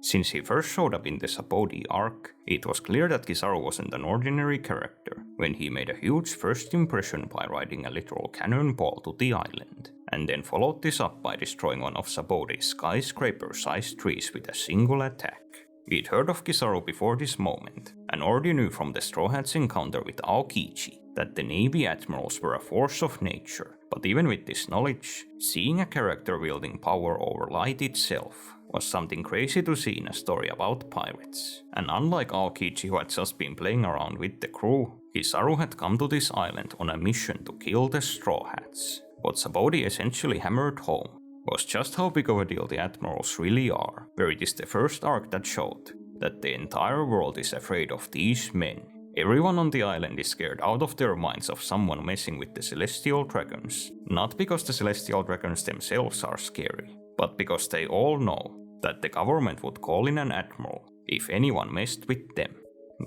Since he first showed up in the Sabodi arc, it was clear that Kizaru wasn't an ordinary character when he made a huge first impression by riding a literal cannonball to the island, and then followed this up by destroying one of Sabodi's skyscraper-sized trees with a single attack. We'd heard of Kizaru before this moment, and already knew from the Straw Hats' encounter with Aokichi that the Navy admirals were a force of nature, but even with this knowledge, seeing a character wielding power over light itself was something crazy to see in a story about pirates. And unlike Aokichi, who had just been playing around with the crew, Kizaru had come to this island on a mission to kill the Straw Hats. What Sabodi essentially hammered home was just how big of a deal the admirals really are, where it is the first arc that showed that the entire world is afraid of these men. Everyone on the island is scared out of their minds of someone messing with the celestial dragons, not because the celestial dragons themselves are scary, but because they all know that the government would call in an admiral if anyone messed with them.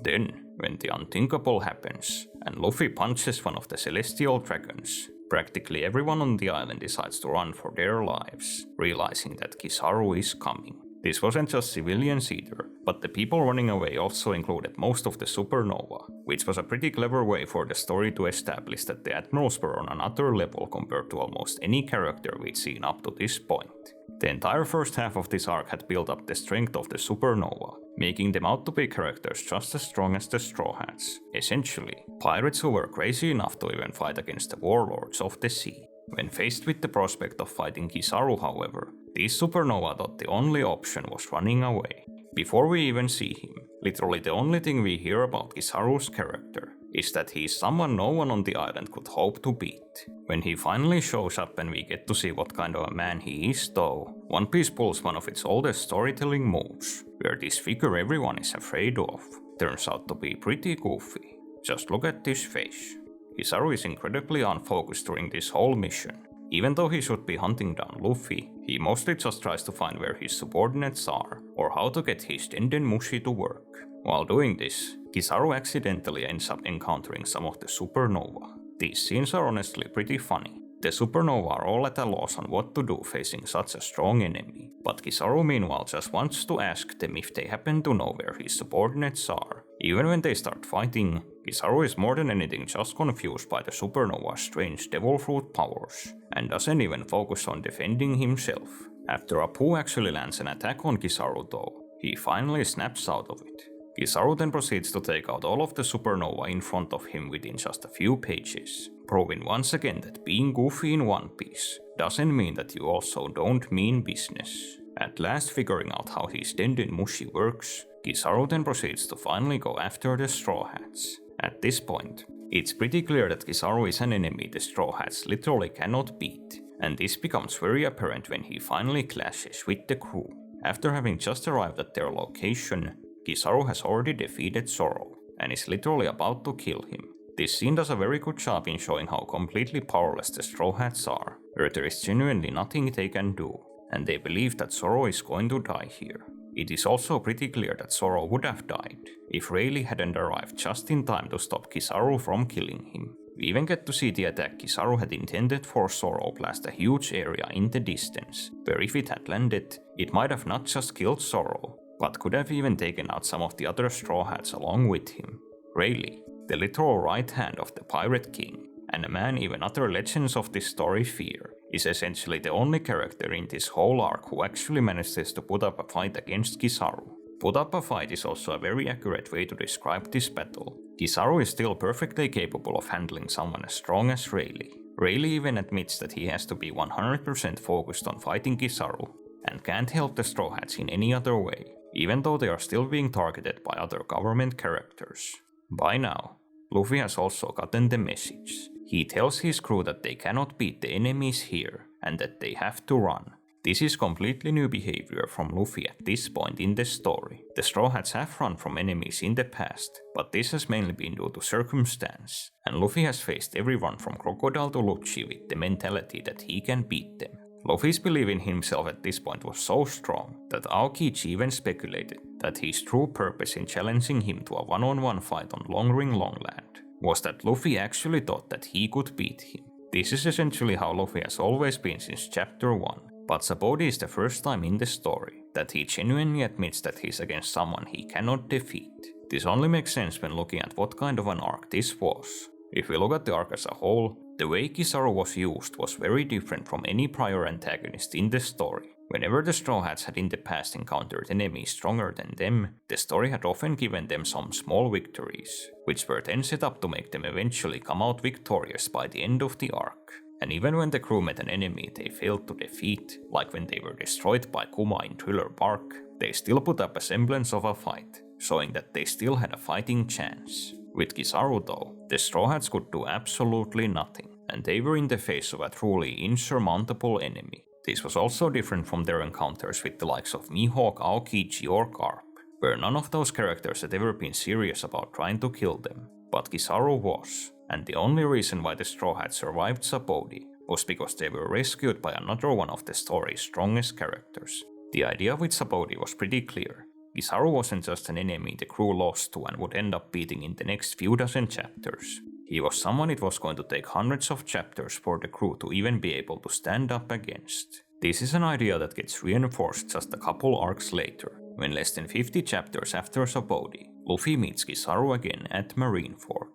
Then, when the unthinkable happens, and Luffy punches one of the celestial dragons, practically everyone on the island decides to run for their lives, realizing that Kizaru is coming. This wasn't just civilians either, but the people running away also included most of the supernova, which was a pretty clever way for the story to establish that the admirals were on another level compared to almost any character we'd seen up to this point. The entire first half of this arc had built up the strength of the supernova, making them out to be characters just as strong as the Straw Hats. Essentially, pirates who were crazy enough to even fight against the warlords of the sea. When faced with the prospect of fighting Kizaru, however, these supernova thought the only option was running away. Before we even see him, literally the only thing we hear about Kizaru's character is that he is someone no one on the island could hope to beat. When he finally shows up and we get to see what kind of a man he is though, One Piece pulls one of its oldest storytelling moves, where this figure everyone is afraid of turns out to be pretty goofy. Just look at this face. Kizaru is incredibly unfocused during this whole mission. Even though he should be hunting down Luffy, he mostly just tries to find where his subordinates are, or how to get his Denden Mushi to work. While doing this, Kizaru accidentally ends up encountering some of the supernova. These scenes are honestly pretty funny. The supernova are all at a loss on what to do facing such a strong enemy, but Kizaru meanwhile just wants to ask them if they happen to know where his subordinates are. Even when they start fighting, Kizaru is more than anything just confused by the supernova's strange devil fruit powers, and doesn't even focus on defending himself. After Apu actually lands an attack on Kizaru though, he finally snaps out of it. Kizaru then proceeds to take out all of the supernova in front of him within just a few pages, proving once again that being goofy in One Piece doesn't mean that you also don't mean business. At last figuring out how his Denden Mushi works, Kizaru then proceeds to finally go after the Straw Hats. At this point, it's pretty clear that Kizaru is an enemy the Straw Hats literally cannot beat, and this becomes very apparent when he finally clashes with the crew. After having just arrived at their location, Kizaru has already defeated Zoro, and is literally about to kill him. This scene does a very good job in showing how completely powerless the Straw Hats are, where there is genuinely nothing they can do, and they believe that Zoro is going to die here. It is also pretty clear that Zoro would have died if Rayleigh hadn't arrived just in time to stop Kizaru from killing him. We even get to see the attack Kizaru had intended for Zoro blast a huge area in the distance, where if it had landed, it might have not just killed Zoro, but could have even taken out some of the other Straw Hats along with him. Rayleigh, the literal right hand of the Pirate King, and a man even other legends of this story fear, is essentially the only character in this whole arc who actually manages to put up a fight against Kizaru. Put up a fight is also a very accurate way to describe this battle. Kizaru is still perfectly capable of handling someone as strong as Rayleigh. Rayleigh even admits that he has to be 100% focused on fighting Kizaru, and can't help the Straw Hats in any other way, even though they are still being targeted by other government characters. By now, Luffy has also gotten the message. He tells his crew that they cannot beat the enemies here, and that they have to run. This is completely new behavior from Luffy at this point in the story. The Straw Hats have run from enemies in the past, but this has mainly been due to circumstance, and Luffy has faced everyone from Crocodile to Lucci with the mentality that he can beat them. Luffy's belief in himself at this point was so strong that Aokichi even speculated that his true purpose in challenging him to a one-on-one fight on Long Ring Longland was that Luffy actually thought that he could beat him. This is essentially how Luffy has always been since chapter 1, but Sabodi is the first time in the story that he genuinely admits that he's against someone he cannot defeat. This only makes sense when looking at what kind of an arc this was. If we look at the arc as a whole, the way Kizaru was used was very different from any prior antagonist in the story. Whenever the Straw Hats had in the past encountered enemies stronger than them, the story had often given them some small victories, which were then set up to make them eventually come out victorious by the end of the arc. And even when the crew met an enemy they failed to defeat, like when they were destroyed by Kuma in Thriller Bark, they still put up a semblance of a fight, showing that they still had a fighting chance. With Kizaru though, the Straw Hats could do absolutely nothing, and they were in the face of a truly insurmountable enemy. This was also different from their encounters with the likes of Mihawk, Aokiji or Garp, where none of those characters had ever been serious about trying to kill them. But Kizaru was, and the only reason why the Straw Hats survived Sapodi was because they were rescued by another one of the story's strongest characters. The idea with Sapodi was pretty clear. Kizaru wasn't just an enemy the crew lost to and would end up beating in the next few dozen chapters. He was someone it was going to take hundreds of chapters for the crew to even be able to stand up against. This is an idea that gets reinforced just a couple arcs later, when less than 50 chapters after Sapodi, Luffy meets Kizaru again at Marineford.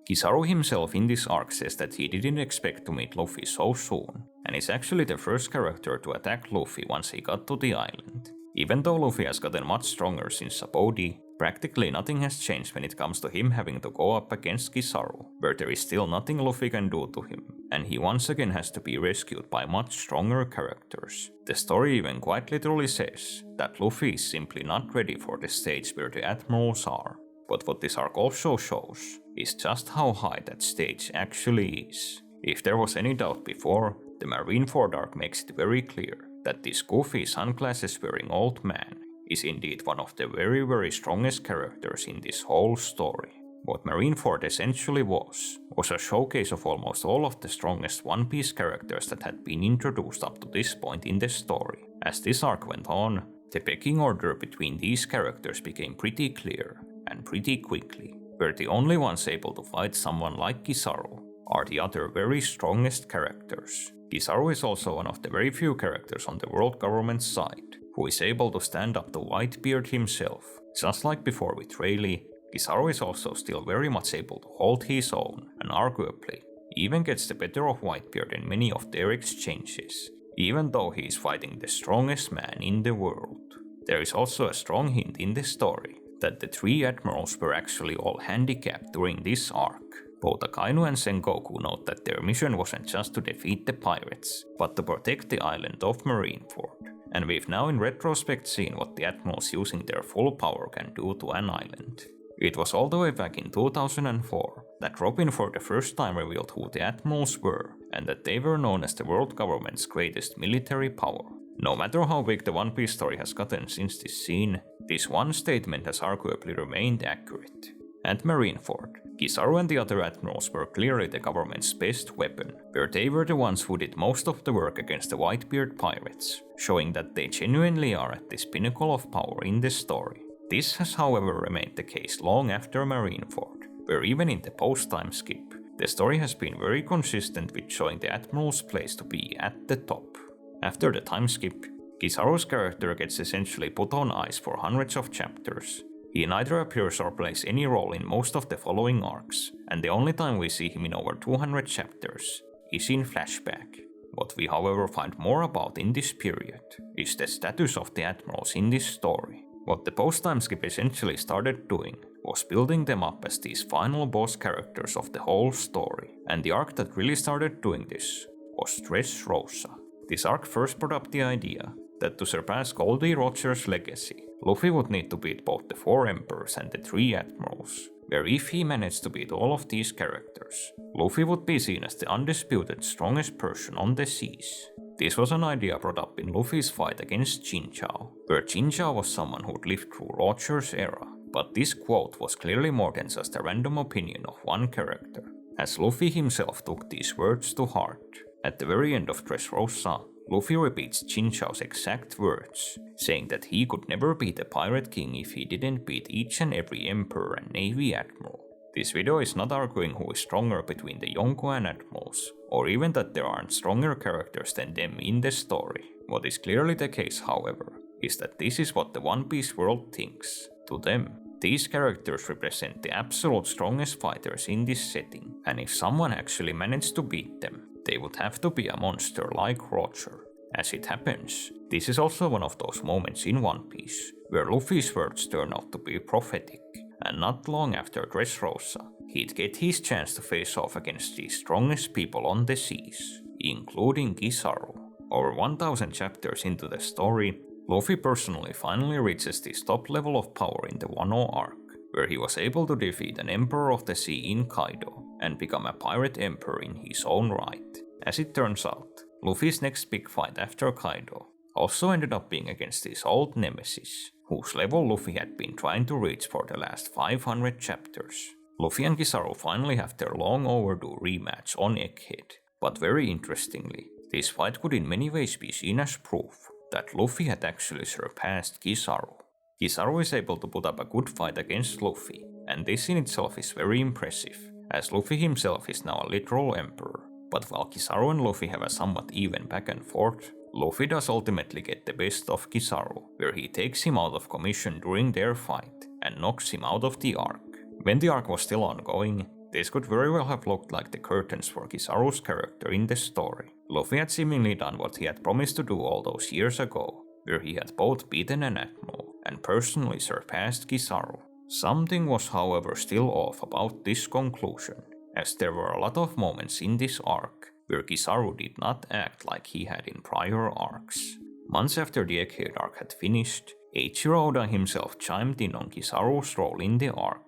Kizaru himself in this arc says that he didn't expect to meet Luffy so soon, and is actually the first character to attack Luffy once he got to the island. Even though Luffy has gotten much stronger since Sapodi, practically nothing has changed when it comes to him having to go up against Kizaru, where there is still nothing Luffy can do to him, and he once again has to be rescued by much stronger characters. The story even quite literally says that Luffy is simply not ready for the stage where the Admirals are. But what this arc also shows is just how high that stage actually is. If there was any doubt before, the Marineford arc makes it very clear that this goofy sunglasses wearing old man is indeed one of the very strongest characters in this whole story. What Marineford essentially was a showcase of almost all of the strongest One Piece characters that had been introduced up to this point in the story. As this arc went on, the pecking order between these characters became pretty clear, and pretty quickly, where the only ones able to fight someone like Kizaru are the other very strongest characters. Kizaru is also one of the very few characters on the world government's side who is able to stand up to Whitebeard himself. Just like before with Rayleigh, Kizaru is also still very much able to hold his own, and arguably even gets the better of Whitebeard in many of their exchanges, even though he is fighting the strongest man in the world. There is also a strong hint in the story that the three admirals were actually all handicapped during this arc. Both Akainu and Sengoku note that their mission wasn't just to defeat the pirates, but to protect the island of Marineford. And we've now in retrospect seen what the admirals using their full power can do to an island. It was all the way back in 2004 that Robin for the first time revealed who the admirals were, and that they were known as the world government's greatest military power. No matter how big the One Piece story has gotten since this scene, this one statement has arguably remained accurate. At Marineford, Kizaru and the other admirals were clearly the government's best weapon, where they were the ones who did most of the work against the Whitebeard pirates, showing that they genuinely are at this pinnacle of power in this story. This has however remained the case long after Marineford, where even in the post-time skip, the story has been very consistent with showing the admiral's place to be at the top. After the time skip, Kizaru's character gets essentially put on ice for hundreds of chapters. He neither appears or plays any role in most of the following arcs, and the only time we see him in over 200 chapters is in flashback. What we however find more about in this period is the status of the admirals in this story. What the post-time skip essentially started doing was building them up as these final boss characters of the whole story, and the arc that really started doing this was Dressrosa. This arc first brought up the idea that to surpass Goldie Roger's legacy, Luffy would need to beat both the 4 emperors and the 3 admirals, where if he managed to beat all of these characters, Luffy would be seen as the undisputed strongest person on the seas. This was an idea brought up in Luffy's fight against Jinchao, where Jinchao was someone who'd lived through Roger's era, but this quote was clearly more than just a random opinion of one character, as Luffy himself took these words to heart. At the very end of Dressrosa, Luffy repeats Jinchao's exact words, saying that he could never be the Pirate King if he didn't beat each and every Emperor and Navy Admiral. This video is not arguing who is stronger between the Yonko and Admirals, or even that there aren't stronger characters than them in the story. What is clearly the case, however, is that this is what the One Piece world thinks. To them, these characters represent the absolute strongest fighters in this setting, and if someone actually managed to beat them, they would have to be a monster like Roger. As it happens, this is also one of those moments in One Piece where Luffy's words turn out to be prophetic, and not long after Dressrosa, he'd get his chance to face off against the strongest people on the seas, including Kizaru. Over 1000 chapters into the story, Luffy personally finally reaches this top level of power in the Wano arc, where he was able to defeat an Emperor of the Sea in Kaido and become a pirate emperor in his own right. As it turns out, Luffy's next big fight after Kaido also ended up being against his old nemesis, whose level Luffy had been trying to reach for the last 500 chapters. Luffy and Kizaru finally have their long overdue rematch on Egghead, but very interestingly, this fight could in many ways be seen as proof that Luffy had actually surpassed Kizaru. Kizaru is able to put up a good fight against Luffy, and this in itself is very impressive, as Luffy himself is now a literal emperor. But while Kizaru and Luffy have a somewhat even back and forth, Luffy does ultimately get the best of Kizaru, where he takes him out of commission during their fight and knocks him out of the arc. When the arc was still ongoing, this could very well have looked like the curtains for Kizaru's character in the story. Luffy had seemingly done what he had promised to do all those years ago, where he had both beaten an admiral and personally surpassed Kizaru. Something was however still off about this conclusion, as there were a lot of moments in this arc where Kizaru did not act like he had in prior arcs. Months after the Egghead arc had finished, Eiichiro Oda himself chimed in on Kizaru's role in the arc.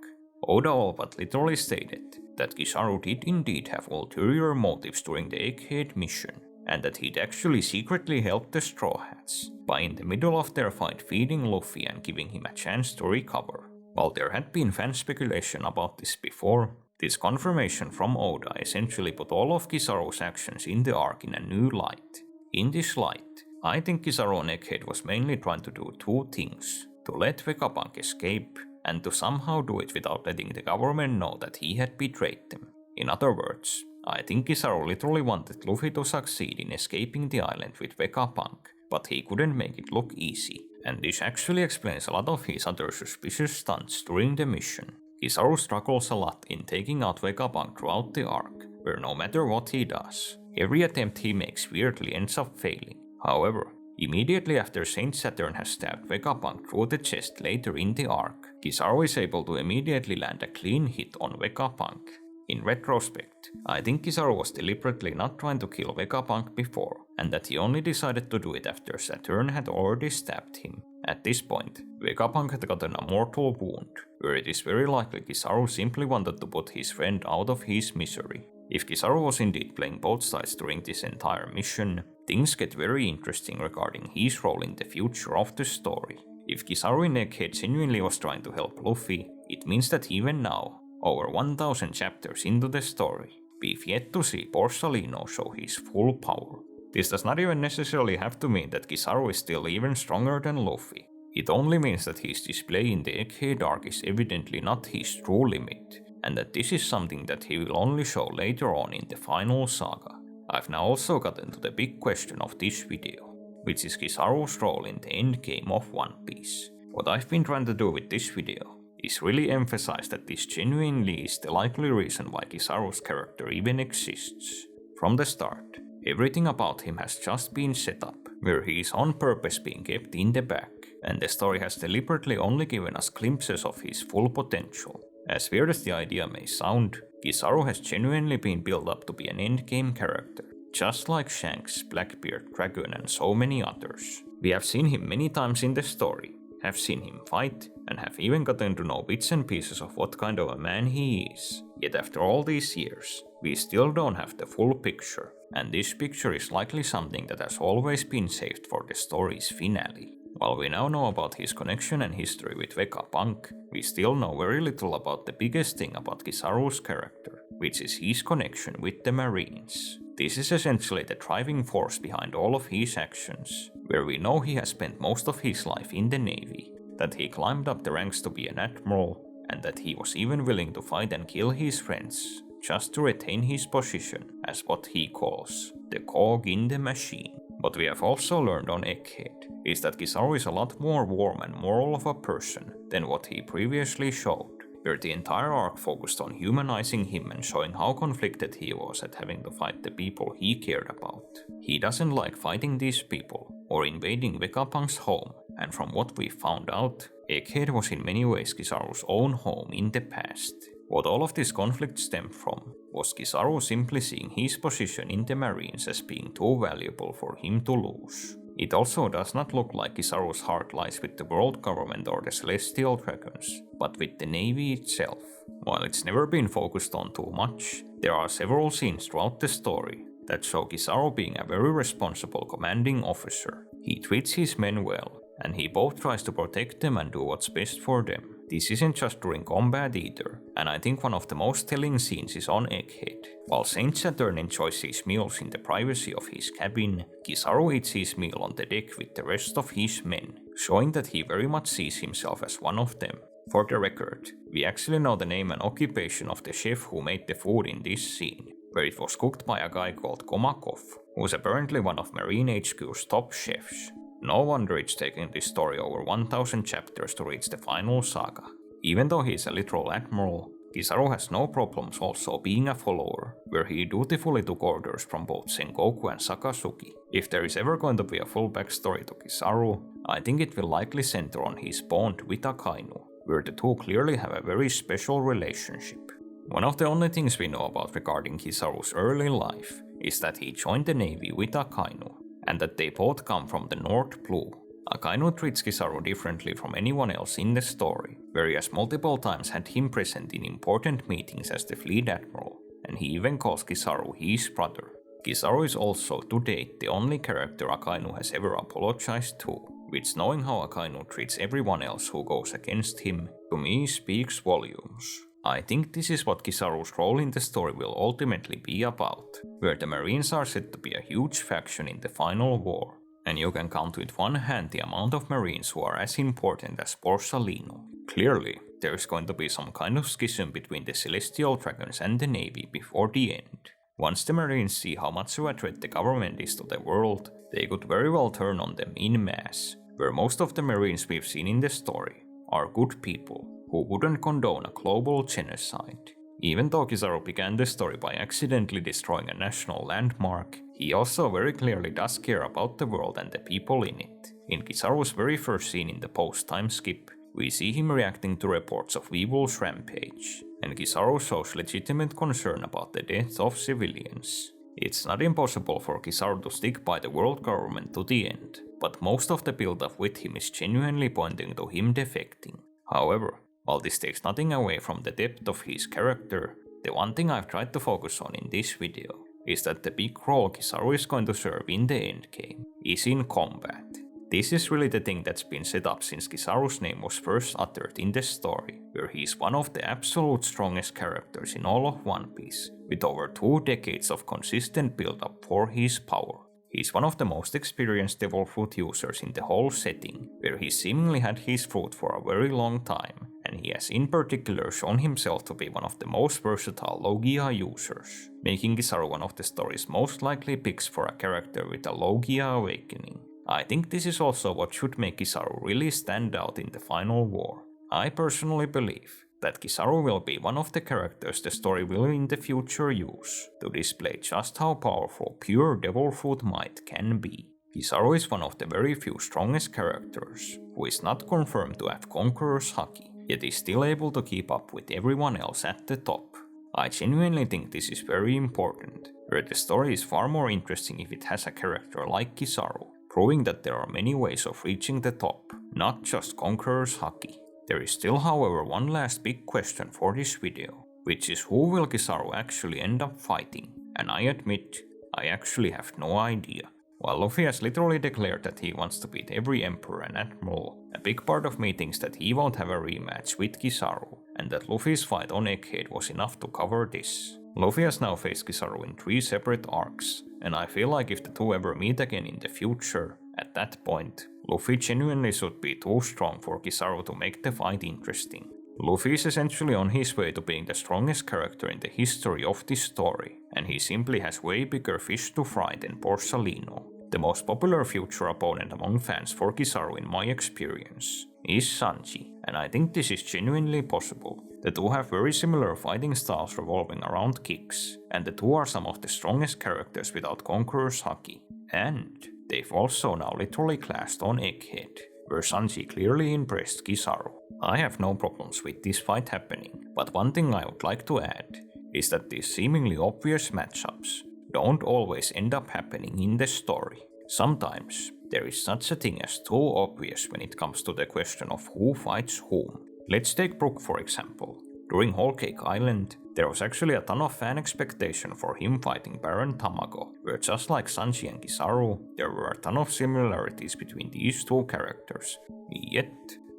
Oda all but literally stated that Kizaru did indeed have ulterior motives during the Egghead mission, and that he'd actually secretly helped the Straw Hats by in the middle of their fight feeding Luffy and giving him a chance to recover. While there had been fan speculation about this before, this confirmation from Oda essentially put all of Kizaru's actions in the arc in a new light. In this light, I think Kizaru on Egghead was mainly trying to do two things: to let Vegapunk escape, and to somehow do it without letting the government know that he had betrayed them. In other words, I think Kizaru literally wanted Luffy to succeed in escaping the island with Vegapunk, but he couldn't make it look easy, and this actually explains a lot of his other suspicious stunts during the mission. Kizaru struggles a lot in taking out Vegapunk throughout the arc, where no matter what he does, every attempt he makes weirdly ends up failing. However, immediately after Saint Saturn has stabbed Vegapunk through the chest later in the arc, Kizaru is able to immediately land a clean hit on Vegapunk. In retrospect, I think Kizaru was deliberately not trying to kill Vegapunk before, and that he only decided to do it after Saturn had already stabbed him. At this point, Vegapunk had gotten a mortal wound, where it is very likely Kizaru simply wanted to put his friend out of his misery. If Kizaru was indeed playing both sides during this entire mission, things get very interesting regarding his role in the future of the story. If Kizaru in Egghead genuinely was trying to help Luffy, it means that even now, over 1000 chapters into the story, we've yet to see Borsalino show his full power. This does not even necessarily have to mean that Kizaru is still even stronger than Luffy. It only means that his display in the Egghead arc is evidently not his true limit, and that this is something that he will only show later on in the final saga. I've now also gotten to the big question of this video, which is Kizaru's role in the endgame of One Piece. What I've been trying to do with this video is really emphasize that this genuinely is the likely reason why Kizaru's character even exists. From the start, everything about him has just been set up, where he is on purpose being kept in the back, and the story has deliberately only given us glimpses of his full potential. As weird as the idea may sound, Kizaru has genuinely been built up to be an endgame character, just like Shanks, Blackbeard, Dragoon and so many others. We have seen him many times in the story, have seen him fight, and have even gotten to know bits and pieces of what kind of a man he is. Yet after all these years, we still don't have the full picture, and this picture is likely something that has always been saved for the story's finale. While we now know about his connection and history with Vegapunk, we still know very little about the biggest thing about Kizaru's character, which is his connection with the Marines. This is essentially the driving force behind all of his actions, where we know he has spent most of his life in the Navy, that he climbed up the ranks to be an admiral, and that he was even willing to fight and kill his friends, just to retain his position as what he calls the cog in the machine. What we have also learned on Egghead is that Kizaru is a lot more warm and moral of a person than what he previously showed, where the entire arc focused on humanizing him and showing how conflicted he was at having to fight the people he cared about. He doesn't like fighting these people or invading Vegapunk's home, and from what we found out, Egghead was in many ways Kizaru's own home in the past. What all of this conflict stemmed from was Kizaru simply seeing his position in the Marines as being too valuable for him to lose. It also does not look like Kizaru's heart lies with the world government or the celestial dragons, but with the Navy itself. While it's never been focused on too much, there are several scenes throughout the story that show Kizaru being a very responsible commanding officer. He treats his men well, and he both tries to protect them and do what's best for them. This isn't just during combat either, and I think one of the most telling scenes is on Egghead. While Saint Saturn enjoys his meals in the privacy of his cabin, Kizaru eats his meal on the deck with the rest of his men, showing that he very much sees himself as one of them. For the record, we actually know the name and occupation of the chef who made the food in this scene, where it was cooked by a guy called Komakov, who is apparently one of Marine HQ's top chefs. No wonder it's taking this story over 1000 chapters to reach the final saga. Even though he is a literal admiral, Kizaru has no problems also being a follower, where he dutifully took orders from both Sengoku and Sakazuki. If there is ever going to be a full backstory to Kizaru, I think it will likely center on his bond with Akainu, where the two clearly have a very special relationship. One of the only things we know about regarding Kizaru's early life is that he joined the Navy with Akainu, and that they both come from the North Blue. Akainu treats Kizaru differently from anyone else in the story, where he has multiple times had him present in important meetings as the fleet admiral, and he even calls Kizaru his brother. Kizaru is also to date the only character Akainu has ever apologized to, which, knowing how Akainu treats everyone else who goes against him, to me speaks volumes. I think this is what Kizaru's role in the story will ultimately be about, where the Marines are said to be a huge faction in the final war, and you can count with one hand the amount of Marines who are as important as Borsalino. Clearly, there is going to be some kind of schism between the Celestial Dragons and the Navy before the end. Once the Marines see how much of a threat the government is to the world, they could very well turn on them en masse, where most of the Marines we've seen in the story are good people who wouldn't condone a global genocide. Even though Kizaru began the story by accidentally destroying a national landmark, he also very clearly does care about the world and the people in it. In Kizaru's very first scene in the post-time skip, we see him reacting to reports of Weevil's rampage, and Kizaru shows legitimate concern about the death of civilians. It's not impossible for Kizaru to stick by the world government to the end, but most of the build-up with him is genuinely pointing to him defecting. However, while this takes nothing away from the depth of his character, the one thing I've tried to focus on in this video is that the big role Kizaru is going to serve in the endgame is in combat. This is really the thing that's been set up since Kizaru's name was first uttered in the story, where he's one of the absolute strongest characters in all of One Piece, with over 2 decades of consistent build-up for his power. He's one of the most experienced Devil Fruit users in the whole setting, where he seemingly had his fruit for a very long time, and he has in particular shown himself to be one of the most versatile Logia users, making Kizaru one of the story's most likely picks for a character with a Logia awakening. I think this is also what should make Kizaru really stand out in the final war. I personally believe that Kizaru will be one of the characters the story will in the future use to display just how powerful pure Devil Fruit might can be. Kizaru is one of the very few strongest characters who is not confirmed to have Conqueror's Haki, yet is still able to keep up with everyone else at the top. I genuinely think this is very important, where the story is far more interesting if it has a character like Kizaru, proving that there are many ways of reaching the top, not just Conqueror's Haki. There is still, however, one last big question for this video, which is who will Kizaru actually end up fighting, and I admit, I actually have no idea. While Luffy has literally declared that he wants to beat every Emperor and Admiral, a big part of me thinks that he won't have a rematch with Kizaru, and that Luffy's fight on Egghead was enough to cover this. Luffy has now faced Kizaru in 3 separate arcs, and I feel like if the two ever meet again in the future, at that point, Luffy genuinely should be too strong for Kizaru to make the fight interesting. Luffy is essentially on his way to being the strongest character in the history of this story, and he simply has way bigger fish to fry than Borsalino. The most popular future opponent among fans for Kizaru in my experience is Sanji, and I think this is genuinely possible. The two have very similar fighting styles revolving around kicks, and the two are some of the strongest characters without Conqueror's Haki. And they've also now literally clashed on Egghead, where Sanji clearly impressed Kizaru. I have no problems with this fight happening, but one thing I would like to add is that these seemingly obvious matchups don't always end up happening in the story. Sometimes there is such a thing as too obvious when it comes to the question of who fights whom. Let's take Brook for example. During Whole Cake Island, there was actually a ton of fan expectation for him fighting Baron Tamago, where just like Sanji and Kizaru, there were a ton of similarities between these two characters. Yet,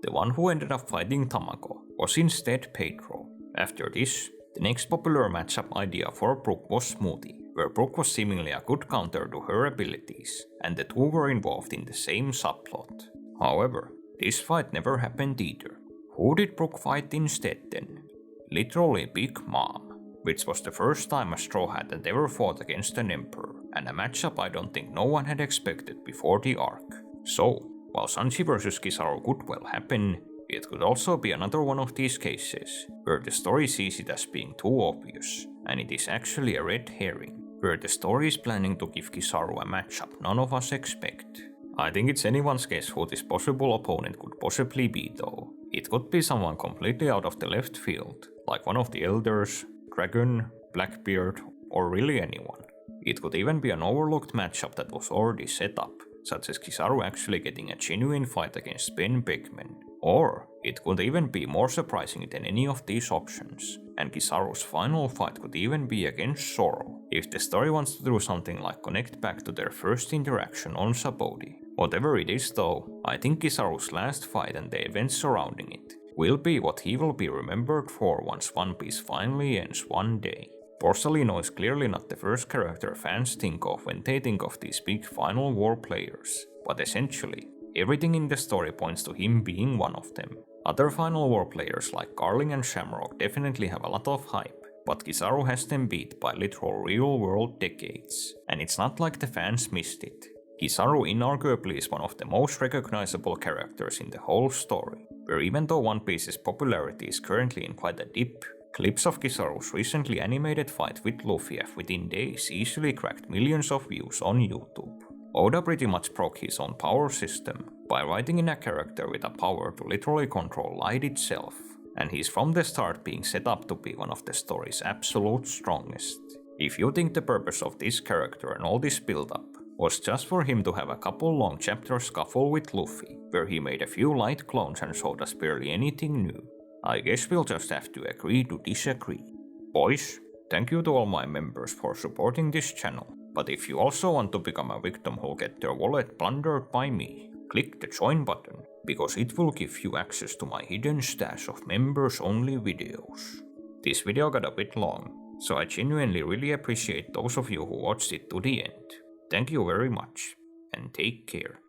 the one who ended up fighting Tamago was instead Pedro. After this, the next popular matchup idea for Brook was Smoothie, where Brook was seemingly a good counter to her abilities, and the two were involved in the same subplot. However, this fight never happened either. Who did Brook fight instead then? Literally Big Mom, which was the first time a Straw Hat had ever fought against an Emperor, and a matchup I don't think no one had expected before the arc. So, while Sanji vs Kizaru could well happen, it could also be another one of these cases, where the story sees it as being too obvious, and it is actually a red herring, where the story is planning to give Kizaru a matchup none of us expect. I think it's anyone's guess who this possible opponent could possibly be though. It could be someone completely out of the left field, like one of the Elders, Dragon, Blackbeard, or really anyone. It could even be an overlooked matchup that was already set up, such as Kizaru actually getting a genuine fight against Ben Beckman. Or it could even be more surprising than any of these options, and Kizaru's final fight could even be against Zoro, if the story wants to do something like connect back to their first interaction on Sabaody. Whatever it is though, I think Kizaru's last fight and the events surrounding it will be what he will be remembered for once One Piece finally ends one day. Borsalino is clearly not the first character fans think of when they think of these big Final War players, but essentially, everything in the story points to him being one of them. Other Final War players like Garling and Shamrock definitely have a lot of hype, but Kizaru has them beat by literal real-world decades, and it's not like the fans missed it. Kizaru inarguably is one of the most recognizable characters in the whole story, where even though One Piece's popularity is currently in quite a dip, clips of Kizaru's recently animated fight with Luffy have within days easily cracked millions of views on YouTube. Oda pretty much broke his own power system by writing in a character with a power to literally control light itself, and he's from the start being set up to be one of the story's absolute strongest. If you think the purpose of this character and all this build-up was just for him to have a couple long chapter scuffle with Luffy, where he made a few light clones and showed us barely anything new, I guess we'll just have to agree to disagree. Boys, thank you to all my members for supporting this channel, but if you also want to become a victim who'll get their wallet plundered by me, click the join button, because it will give you access to my hidden stash of members only videos. This video got a bit long, so I genuinely really appreciate those of you who watched it to the end. Thank you very much, and take care.